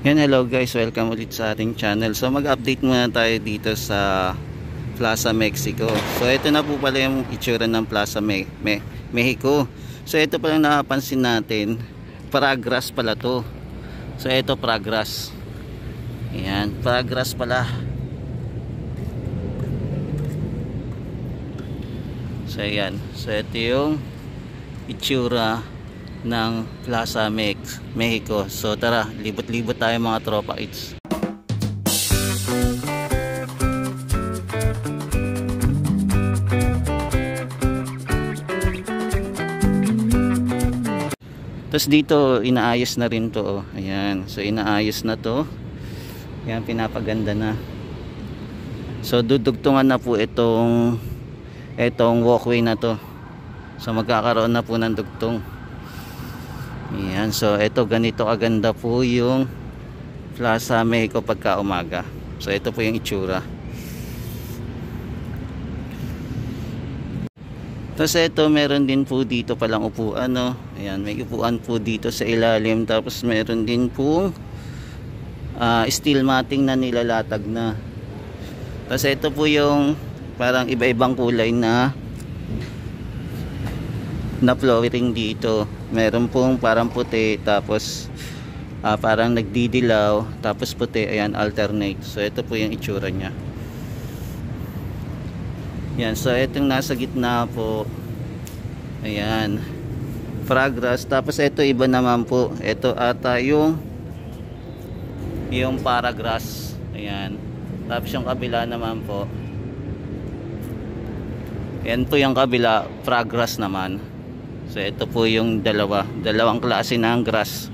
Yan, hello guys, welcome ulit sa ating channel. So mag-update muna tayo dito sa Plaza Mexico. So ito na po pala yung itsura ng Plaza Mexico. So ito palang nakapansin natin, Progress pala to. So ito Progress. Ayan, Progress pala. So ayan, so ito yung itsura ng Plaza Mexico. So tara, libot-libot tayo mga tropa it's. Tapos dito inaayos na rin to, oh. Ayan, so inaayos na to. Ayan, pinapaganda na. So dudugtungan na po itong walkway na to. So magkakaroon na po ng dugtong. Ayan, so ito ganito kaganda po yung Plaza Mexico pagka umaga. So ito po yung itsura. Tapos ito meron din po dito palang upuan, no? Ayan, may upuan po dito sa ilalim. Tapos meron din po steel matting na nilalatag na. Tapos ito po yung parang iba-ibang kulay na flooring dito. Meron pong parang puti, tapos parang nagdidilaw, tapos puti. Ayan, alternate. So ito po yung itsura nya. Yan, so itong nasa gitna po, ayan, Progress. Tapos ito iba naman po, ito ata yung Paragrass. Ayan, tapos yung kabila naman po, yan po yung kabila, Progress naman. So ito po yung dalawang klase ng grass.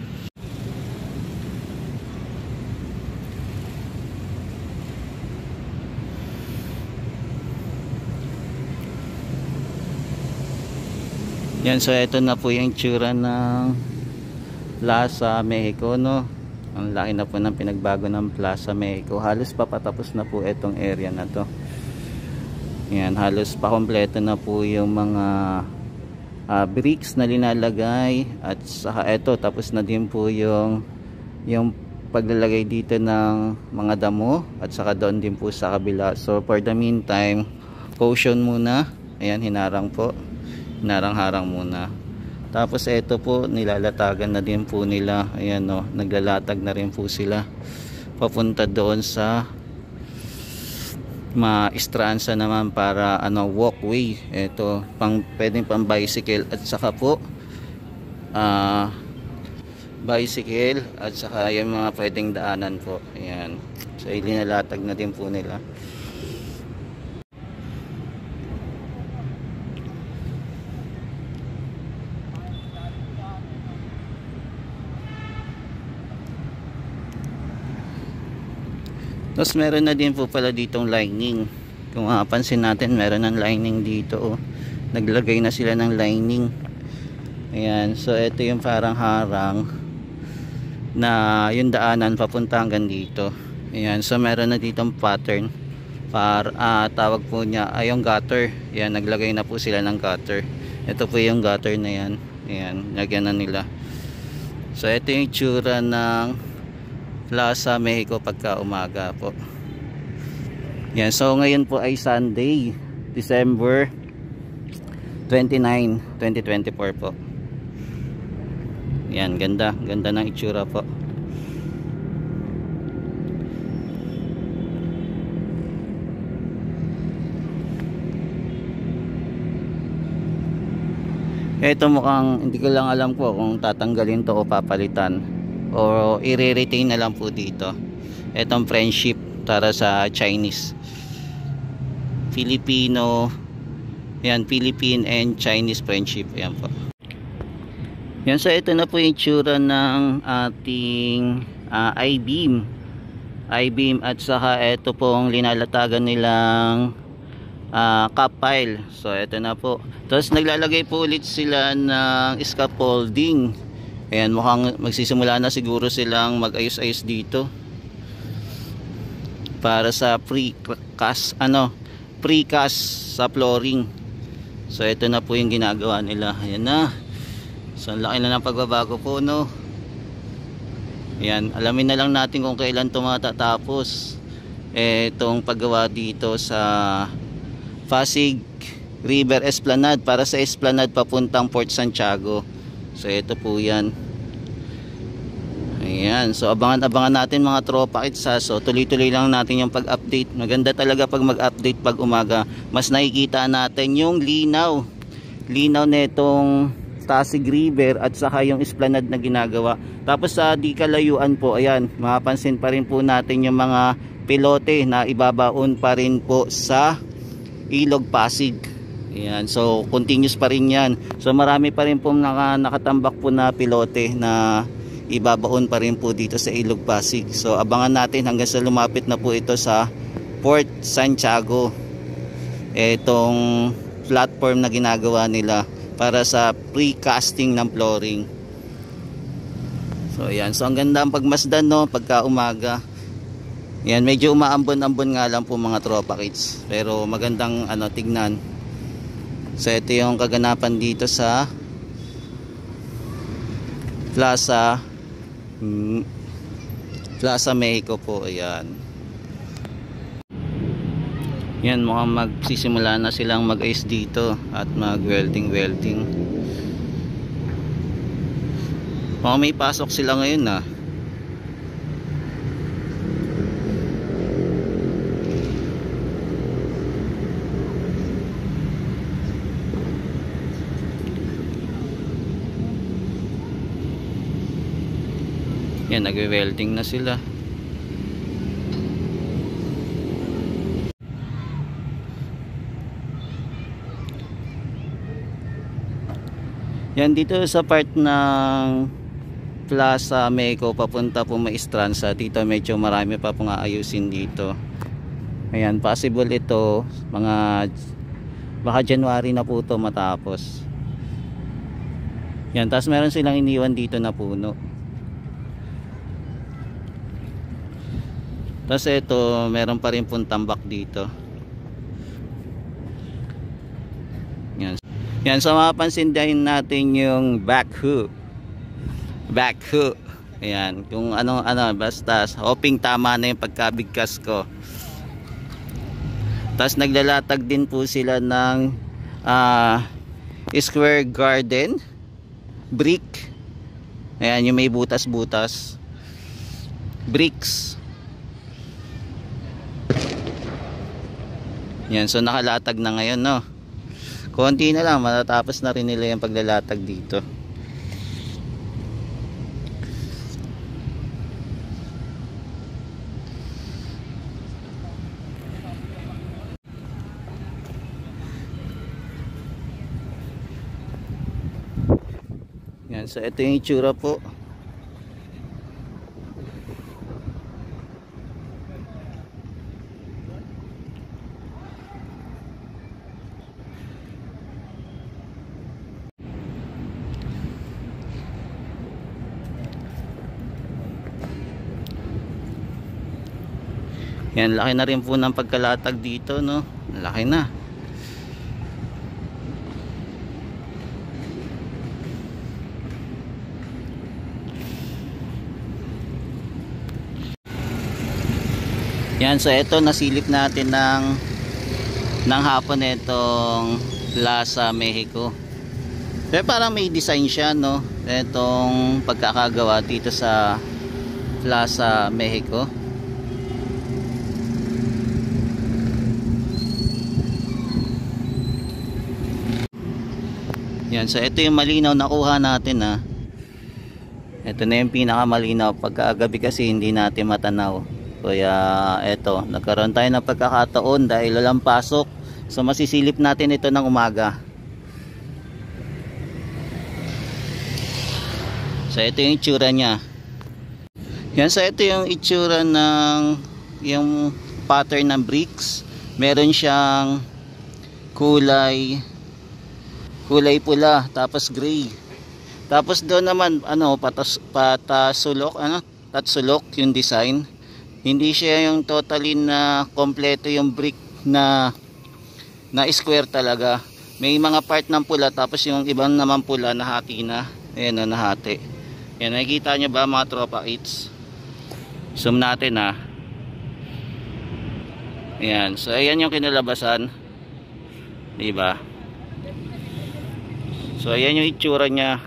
Yan, so ito na po yung itsura ng Plaza Mexico, no? Ang laki na po ng pinagbago ng Plaza Mexico. Halos papatapos na po itong area na to. Yan, halos pa kompleto na po yung mga bricks na linalagay. At saka ito, tapos na din po yung paglalagay dito ng mga damo. At saka doon din po sa kabila. So for the meantime, caution muna. Ayan, hinarang po. Hinarang-harang muna. Tapos ito po, nilalatagan na din po nila. Ayan, no, naglalatag na rin po sila papunta doon sa maestransa naman para walkway. Ito pwedeng pang bicycle at saka po bicycle at saka yung mga pwedeng daanan po. Ayan, so ilinalatag na din po nila. Tapos meron na din po pala ditong lining. Kung mapapansin natin, meron ng lining dito, oh. Naglagay na sila ng lining. Ayan, so ito yung parang harang na yung daanan papunta hanggang dito. Ayan, so meron na ditong pattern para tawag po niya ay yung gutter. Ayan, naglagay na po sila ng gutter. Ito po yung gutter na yan. Ayan, lagyan na nila. So ito yung itsura ng Plaza Mexico pagka umaga po. Yan, so ngayon po ay Sunday, December 29, 2024 po. Yan, ganda ng itsura po. Ito mukhang hindi ko lang alam po kung tatanggalin to o papalitan o i-retain na lang po dito. Etong friendship para sa Chinese, Filipino, yan, Philippine and Chinese friendship. Yan po. Yan, so ito na po yung tsura ng ating I-beam at saka ito pong linalatagan nilang cap pile. So ito na po. Tapos naglalagay po ulit sila ng scaffolding. Ayan, mukhang magsisimula na siguro silang mag-ayos-ayos dito para sa precast sa flooring. So ito na po yung ginagawa nila. Ayan na. So ang laki na ng pagbabago po, no? Ayan, alamin na lang natin kung kailan ito matatapos itong paggawa dito sa Pasig River Esplanade, para sa Esplanade papuntang Port Santiago. So ito po yan. Ayan, so abangan natin mga tropa kitsa. So tuloy-tuloy lang natin yung pag-update. Maganda talaga pag mag-update pag umaga. Mas nakikita natin yung linaw netong Pasig River at saka yung Esplanade na ginagawa. Tapos sa di kalayuan po, ayan, mapapansin pa rin po natin yung mga pilote na ibabaon pa rin po sa Ilog Pasig. Ayan, so continuous pa rin yan. So marami pa rin po nakatambak po na pilote na ibabaon pa rin po dito sa Ilog Pasig. So abangan natin hanggang sa lumapit na po ito sa Port Santiago, itong platform na ginagawa nila para sa pre-casting ng flooring. So ayan, so ang ganda ang pagmasdan, no, pagka umaga. Yan, medyo umaambon-ambon nga lang po mga tropa kids, pero magandang tignan. So ito yung kaganapan dito sa Plaza Mexico po. Ayan. Yan, mukhang magsisimula na silang mag-ice dito at mag-welding. Mukhang may pasok sila ngayon na. Yan, nagwe-welding na sila. Yan, dito sa part ng Plaza Mexico papunta po Maestranza, dito medyo marami pa pong aayusin dito. Ayan, possible ito baka January na po ito matapos. Yan, tapos meron silang iniwan dito na puno. Tapos ito, meron pa rin pong tambak dito. Yan, so mapapansin din natin yung backhoe. Ayan, kung basta hoping tama na yung pagkabigkas ko. Tapos naglalatag din po sila ng square garden brick. Ayan, yung may butas-butas bricks. Yan, so nakalatag na ngayon, no. Konti na lang, matatapos na rin nila yung paglalatag dito. Yan, so ito yung itsura po. Yan, laki na rin po ng pagkalatag dito, no. Laki na. Yan, so ito nasilip natin ng hapon itong Plaza Mexico. Pero parang may design siya, no. Itong pagkakagawa dito sa Plaza Mexico. Yan, so ito yung malinaw na kuha natin, ha. Ito na yung pinakamalinaw. Pagkagabi kasi hindi natin matanaw. Kaya ito, nagkaroon tayo ng pagkakataon dahil walang pasok. So masisilip natin ito ng umaga. So ito yung itsura nya. Yan, so ito yung itsura ng yung pattern ng bricks. Meron siyang kulay pula, tapos gray. Tapos doon naman patasulok, tatsulok yung design. Hindi siya yung totally na kompleto yung brick na square talaga. May mga part ng pula, tapos yung ibang naman pula nahati na. Ayan, nahati. Yan, nakikita nyo ba mga tropa kits? Zoom natin ha. Yan, so ayan yung kinalabasan, diba? So ayan yung itsura nya.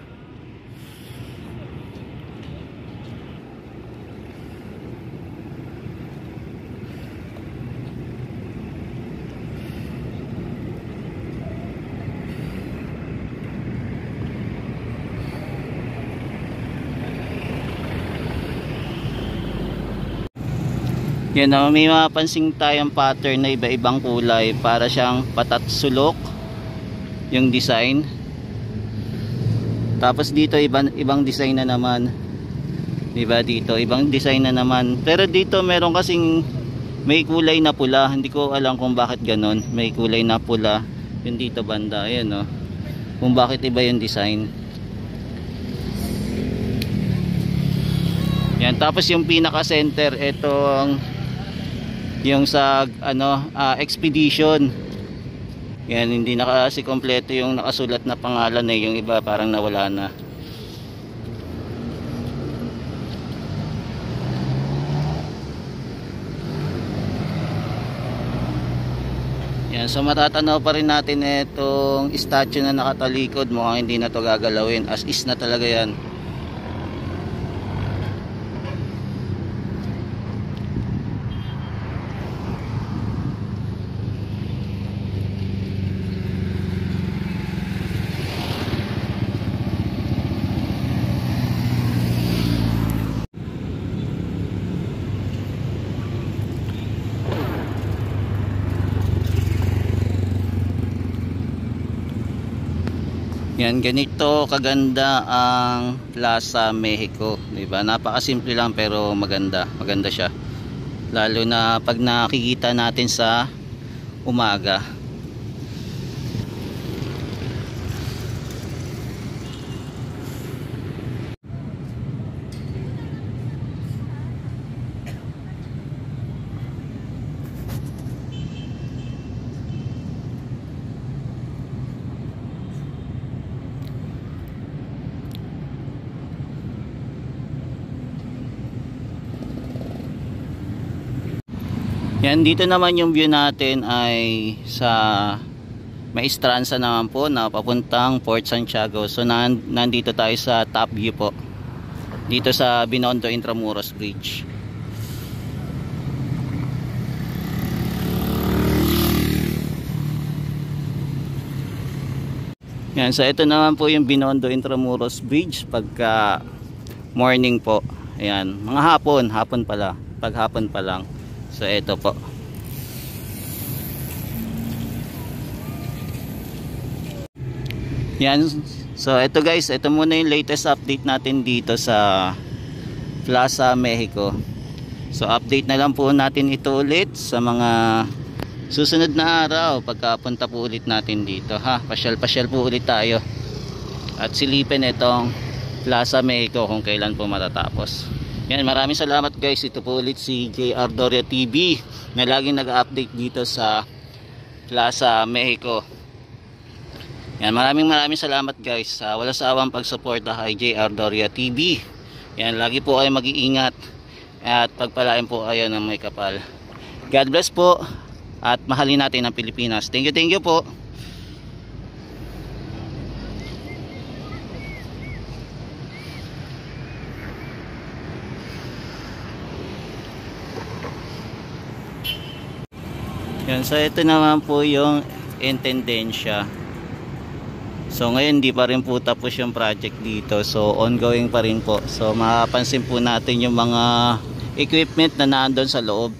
Yan, may mapapansin tayong pattern na iba-ibang kulay para siyang patat sulok yung design. Tapos dito ibang design na naman. Diba dito ibang design na naman. Pero dito meron kasing may kulay na pula. Hindi ko alam kung bakit ganon. May kulay na pula. Yung dito banda. Ayan o. Kung bakit iba yung design. Yan, tapos yung pinaka center itong yung sa expedition. Yan, hindi na kasi kompleto yung nakasulat na pangalan eh. Yung iba parang nawala na. Yan, so matatanaw pa rin natin itong statue na nakatalikod. Mukhang hindi na to gagalawin. As is na talaga yan. Yan, ganito kaganda ang Plaza Mexico, 'di ba? Napakasimple lang pero maganda. Maganda siya. Lalo na pag nakikita natin sa umaga. Yan, dito naman yung view natin ay sa Maestranza naman po na papuntang Port Santiago. So nandito tayo sa top view po. Dito sa Binondo Intramuros Bridge. Yan, so ito naman po yung Binondo Intramuros Bridge pagka morning po. Ayan, mga hapon pala. Pag hapon pa lang. So ito po. Yan. So ito guys, ito muna yung latest update natin dito sa Plaza Mexico. So update na lang po natin ito ulit sa mga susunod na araw pagkapunta po ulit natin dito ha. Pasyal po ulit tayo. At silipin itong Plaza Mexico kung kailan po matatapos. Yan, maraming salamat guys. Ito po ulit si JR Doria TV na laging nag-update dito sa Plaza Mexico. Yan, maraming salamat guys sa wala sawang pagsuporta kay JR Doria TV. Yan, lagi po kayo mag-iingat at pagpalain po kayo ng may kapal. God bless po at mahalin natin ang Pilipinas. Thank you po. Yan, so ito naman po yung intendensya. So ngayon di pa rin po tapos yung project dito. So ongoing pa rin po. So mapapansin po natin yung mga equipment na nandoon sa loob.